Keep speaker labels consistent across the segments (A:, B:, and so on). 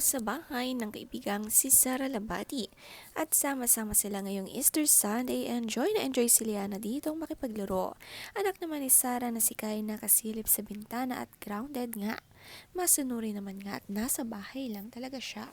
A: sa bahay ng kaibigang si Sara Labati at sama-sama sila ngayong Easter Sunday. Enjoy si Liana ditong makipaglaro. Anak naman ni Sara na si Kai nakasilip sa bintana at grounded nga. Masunuri naman nga at nasa bahay lang talaga siya.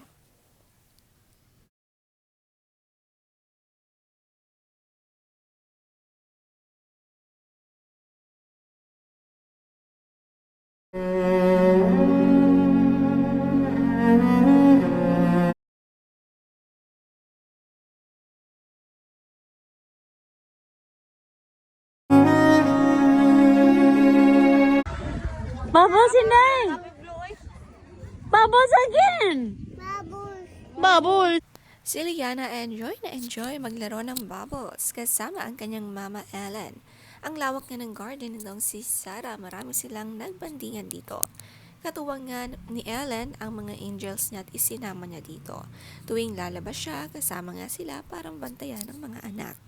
B: Bubbles Inday! Bubbles again! Bubbles!
A: Si Liana enjoy maglaro ng bubbles kasama ang kanyang mama Ellen. Ang lawak nga ng garden nitong si Sara, marami silang nagbandingan dito. Katuwang nga ni Ellen ang mga angels niya at isinama niya dito. Tuwing lalabas siya, kasama nga sila parang bantayan ng mga anak.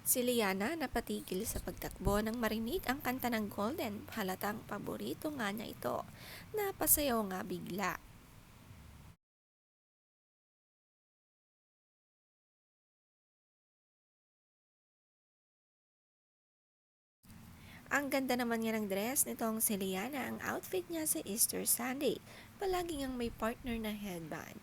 A: Si Liana napatigil sa pagtakbo nang marinig ang kanta ng Golden. Halatang paborito nga niya ito. Napasayaw nga bigla. Ang ganda naman niya ng dress nitong si Liana. Ang outfit niya sa Easter Sunday. Palagi ngang may partner na headband.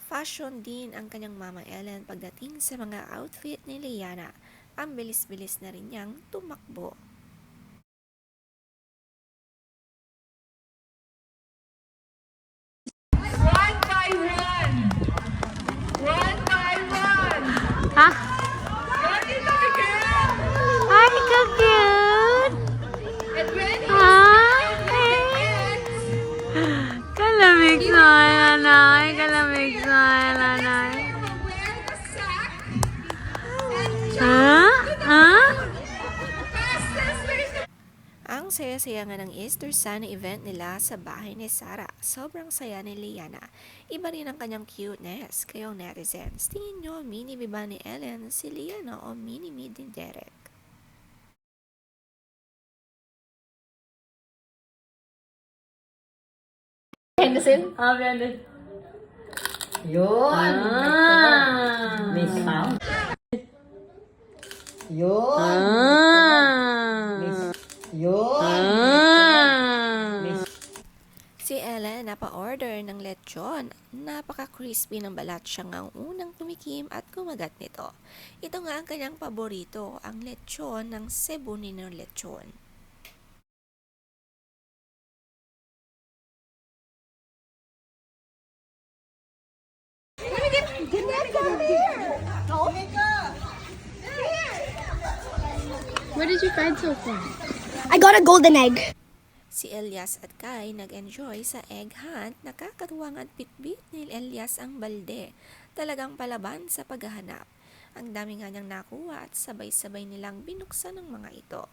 A: Fashion din ang kanyang mama Ellen pagdating sa mga outfit ni Liana. Ang bilis-bilis na rin niyang tumakbo.
C: One by one. One by one.
B: Ha?
C: Ready to begin.
B: Ay, ka-cute!
C: And ready to
B: Ay!
C: begin.
B: Kalamig sa nanay, kalamig sa nanay.
C: Wear the sack and
B: Ha? Ha?
C: fastest way to
A: Ang saya-saya nga ng Easter Sunday event nila sa bahay ni Sara. Sobrang saya ni Liana. Iba rin ang kanyang cuteness. Kayong netizens, tingin nyo mini-me ba ni Ellen si Liana o mini-me din Derek?
D: Yun. May sound. Yun. Yun.
A: Si Ellen napa-order ng lechon. Napaka-crispy ng balat, siya nga ang unang tumikim at kumagat nito. Ito nga ang kanyang paborito, ang lechon ng Cebu Ninong Lechon.
B: What did you find so far?
E: I got a golden egg.
A: Si Elias at Kai nag-enjoy sa egg hunt. Nakakatuwang at bitbit ni Elias ang balde. Talagang palaban sa paghahanap. Ang dami nga niyang nakuha at sabay-sabay nilang binuksan ng mga ito.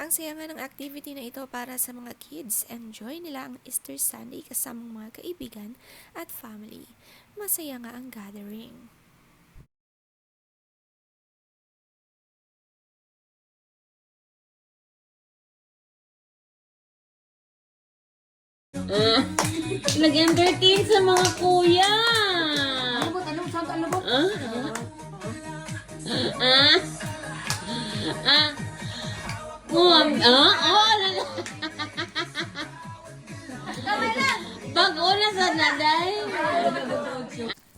A: Ang saya nga ng activity na ito para sa mga kids. Enjoy nila ang Easter Sunday kasama mga kaibigan at family. Masaya nga ang gathering.
B: Nag-entertain sa mga kuya! Pag-una sa naday!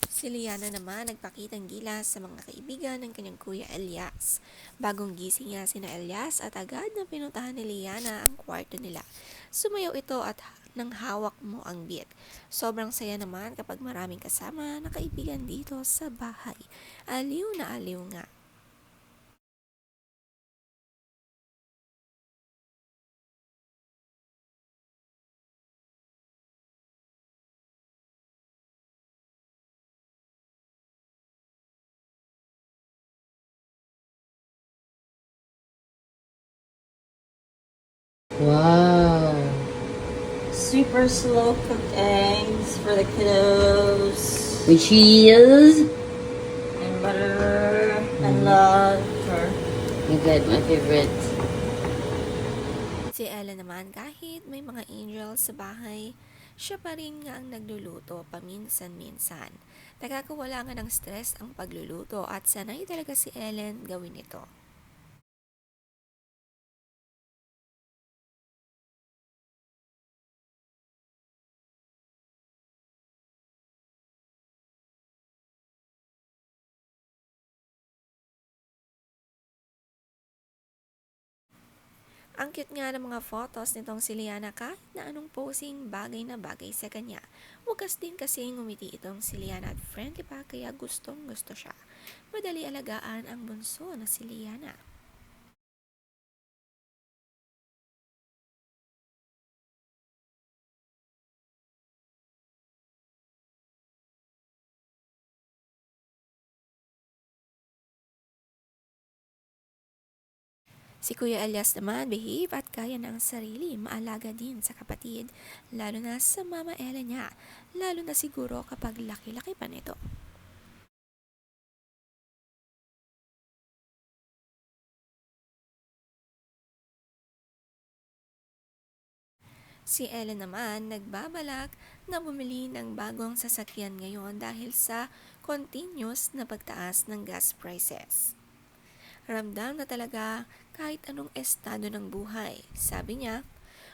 A: Si Liana naman nagpakitang gilas sa mga kaibigan ng kanyang kuya Elias. Bagong gising nga sina Elias at agad na pinuntahan ni Liana ang kwarto nila. Sumayaw ito at nang hawak mo ang beat. Sobrang saya naman kapag maraming kasama na kaibigan dito sa bahay. Aliw na aliw nga.
F: super slow cooked eggs for the kiddos.
D: With cheese.
F: And butter and love. Sure.
D: My God, my favorite.
A: Si Ella naman, kahit may mga angels sa bahay, siya pa rin nga ang nagluluto paminsan-minsan. Nakakawala nga ng stress ang pagluluto at sanay talaga si Ellen gawin ito. Ang cute nga ng mga photos nitong si Liana kahit na anong posing bagay na bagay sa kanya. Wagas din kasi ngumiti itong si Liana at friendly pa kaya gustong gusto siya. Madali alagaan ang bunso na si Liana. Si Kuya Elias naman, behave at kaya na ang sarili, maalaga din sa kapatid, lalo na sa mama Ella niya, lalo na siguro kapag laki-laki pa nito. Si Ella naman nagbabalak na bumili ng bagong sasakyan ngayon dahil sa continuous na pagtaas ng gas prices. Ramdam na talaga kahit anong estado ng buhay. Sabi niya,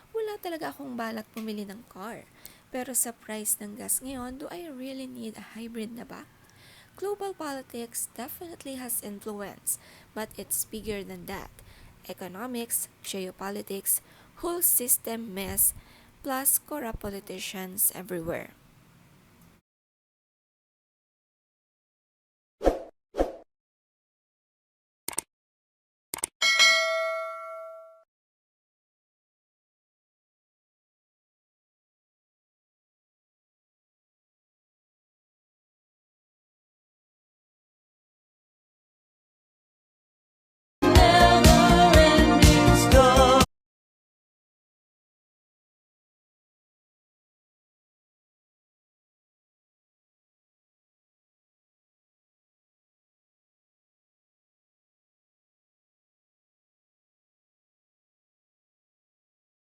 A: wala talaga akong balak pumili ng car. Pero sa price ng gas ngayon, do I really need a hybrid na ba? Global politics definitely has influence, but it's bigger than that. Economics, geopolitics, whole system mess, plus corrupt politicians everywhere.